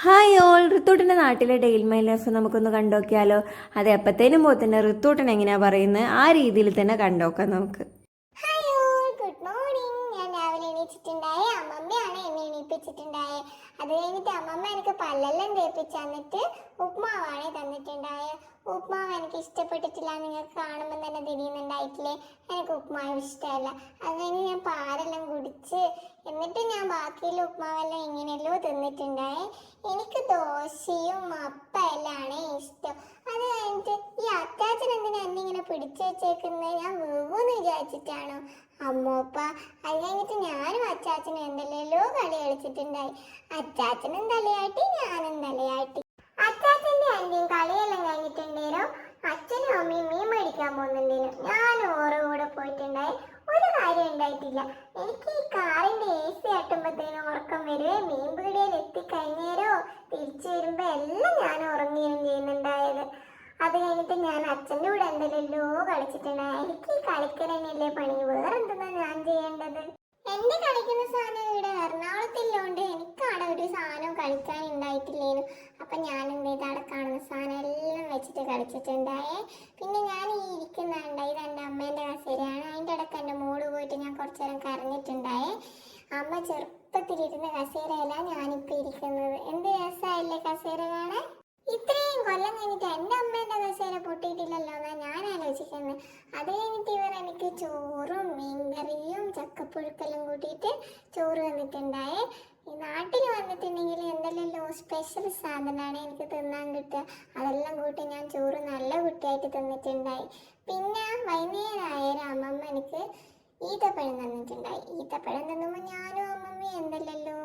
Hi all, ഋത്തൂട്ടിൻ്റെ നാട്ടിലെ Dale my life നമുക്കൊന്ന് കണ്ടോക്കിയാലോ. അത് എപ്പോഴത്തേനും പോത്തന്നെ ഋത്തൂട്ടൻ എങ്ങനെയാ പറയുന്നത് ആ രീതിയിൽ തന്നെ കണ്ടോക്കാം നമുക്ക്. Good morning. ഞാൻ രാവിലെ എണീച്ചിട്ടുണ്ടായേ, അമ്മമ്മയാണ് എന്നെ എണീപ്പിച്ചിട്ടുണ്ടായേ. അത് കഴിഞ്ഞിട്ട് അമ്മമ്മ എനിക്ക് പല്ലെല്ലാം തേപ്പിച്ച് തന്നിട്ട് ഉപ്മാവാണ് തന്നിട്ടുണ്ടായേ. ഉപ്മാവ് എനിക്ക് ഇഷ്ടപ്പെട്ടിട്ടില്ല, നിങ്ങൾക്ക് കാണുമ്പോൾ തന്നെ തിരിയുന്നുണ്ടായിട്ടില്ലേ. എനിക്ക് ഉപ്മാവ് ഇഷ്ടമല്ല. അത് കഴിഞ്ഞ് ഞാൻ പാലെല്ലാം കുടിച്ച് എന്നിട്ട് ഞാൻ ബാക്കിയുള്ള ഉപ്മാവെല്ലാം എങ്ങനെയല്ലോ തിന്നിട്ടുണ്ടായേ. എനിക്ക് ദോശയും അപ്പമെല്ലാമാണ് ഇഷ്ടം. അത് കഴിഞ്ഞിട്ട് ഈ അത്താച്ചൻ എന്തിനാ എന്നെ ഇങ്ങനെ പിടിച്ചു വെച്ചേക്കുന്നത്? ഞാൻ വീവൂന്ന് വിചാരിച്ചിട്ടാണോ? അമ്മോപ്പ. അത് കഴിഞ്ഞിട്ട് ഞാനും അച്ചാച്ചനും എന്തെല്ലോ കളി കളിച്ചിട്ടുണ്ടായി. അച്ചാച്ചനും തലയാട്ടി, ഞാനും തലയാട്ടി. അച്ചാച്ചന്റെ ആന്റിയും കളിയെല്ലാം കഴിഞ്ഞിട്ടുണ്ടേനോ. അച്ഛനും അമ്മയും മീൻ മേടിക്കാൻ പോകുന്നുണ്ടേനോ. ഞാനും ഓരോ കൂടെ പോയിട്ടുണ്ടായി. ഒരു കാര്യം ഉണ്ടായിട്ടില്ല. എനിക്ക് ഈ കാറിന്റെ AC തട്ടുമ്പോഴത്തേനും ഉറക്കം വരുവേ. മീൻ പീടികയിൽ എത്തിക്കഴിഞ്ഞേരോ തിരിച്ചു വരുമ്പോ എല്ലാം ഞാൻ ഉറങ്ങുകയും ചെയ്യുന്നുണ്ടായത്. അത് കഴിഞ്ഞിട്ട് ഞാൻ അച്ഛൻ്റെ കൂടെ എന്തെല്ലോ കളിച്ചിട്ടുണ്ടായി. എനിക്ക് ഈ കളിക്കൽ തന്നെയല്ലേ പണി, വേറെന്തെന്നാ ഞാൻ ചെയ്യേണ്ടത്? എന്റെ കളിക്കുന്ന സാധനം ഇവിടെ എറണാകുളത്തില്ലോണ്ട് എനിക്ക് അവിടെ ഒരു സാധനവും കളിക്കാൻ ഉണ്ടായിട്ടില്ലേനു. അപ്പൊ ഞാൻ എന്ത് ചെയ്ത് അവിടെ കാണുന്ന സാധനം എല്ലാം വെച്ചിട്ട് കളിച്ചിട്ടുണ്ടായേ. പിന്നെ ഞാൻ ഈ ഇരിക്കുന്നുണ്ടായി, ഇത് എൻ്റെ അമ്മേൻ്റെ കസേരയാണ്. അതിൻ്റെ ഇടയ്ക്ക് എൻ്റെ മോള് പോയിട്ട് ഞാൻ കുറച്ചു നേരം കരഞ്ഞിട്ടുണ്ടായേ. അമ്മ ചെറുപ്പത്തിലിരുന്ന കസേരയല്ല ഞാനിപ്പോൾ ഇരിക്കുന്നത്. എന്ത് രസമായില്ലേ കസേര കാണാൻ? ഇത്രയും കൊല്ലം കഴിഞ്ഞിട്ട് എൻ്റെ അമ്മേൻ്റെ കസേര പൊട്ടിയിട്ടില്ലല്ലോ എന്നാണ് ഞാൻ ആലോചിക്കുന്നത്. അത് കഴിഞ്ഞിട്ട് ഇവർ എനിക്ക് ചോറും മീൻകറിയും ചക്കപ്പുഴുക്കെല്ലാം കൂട്ടിയിട്ട് ചോറ് തന്നിട്ടുണ്ടായേ. ഈ നാട്ടിൽ വന്നിട്ടുണ്ടെങ്കിൽ എന്തെല്ലാം സ്പെഷ്യൽ സാധനമാണ് എനിക്ക് തിന്നാൻ കിട്ടുക. അതെല്ലാം കൂട്ടി ഞാൻ ചോറ് നല്ല കുട്ടിയായിട്ട് തിന്നിട്ടുണ്ടായി. പിന്നെ വൈകുന്നേരമായാലും അമ്മമ്മ എനിക്ക് ഈത്തപ്പഴം തന്നിട്ടുണ്ടായി. ഈത്തപ്പഴം തിന്നുമ്പോൾ ഞാനും അമ്മമ്മയും എന്തെല്ലോ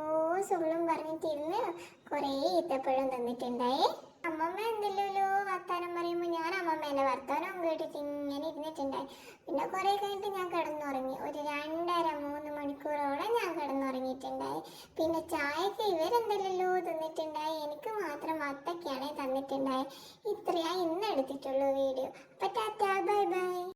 സുള്ളും പറഞ്ഞിട്ടിരുന്ന് കുറേ ഈത്തപ്പഴം തന്നിട്ടുണ്ടായി. അമ്മമ്മ എന്തെല്ലോ വർത്താനം പറയുമ്പോൾ ഞാൻ അമ്മമ്മേൻ്റെ വർത്താനം കേട്ടിട്ട് ഇങ്ങനെ ഇരുന്നിട്ടുണ്ടായി. പിന്നെ കുറേ കഴിഞ്ഞിട്ട് ഞാൻ കിടന്നുറങ്ങി. ഒരു 2.5-3 മണിക്കൂറോളം ഞാൻ കിടന്നുറങ്ങിയിട്ടുണ്ടായി. പിന്നെ ചായക്ക് ഇവരെന്തെല്ലോ തിന്നിട്ടുണ്ടായി. എനിക്ക് മാത്രം വത്തക്കയാണ് തന്നിട്ടുണ്ടായി. ഇത്രയാ ഇന്ന് എടുത്തിട്ടുള്ളൂ വീഡിയോ. അപ്പോൾ ടാറ്റാ, ബൈ ബൈ.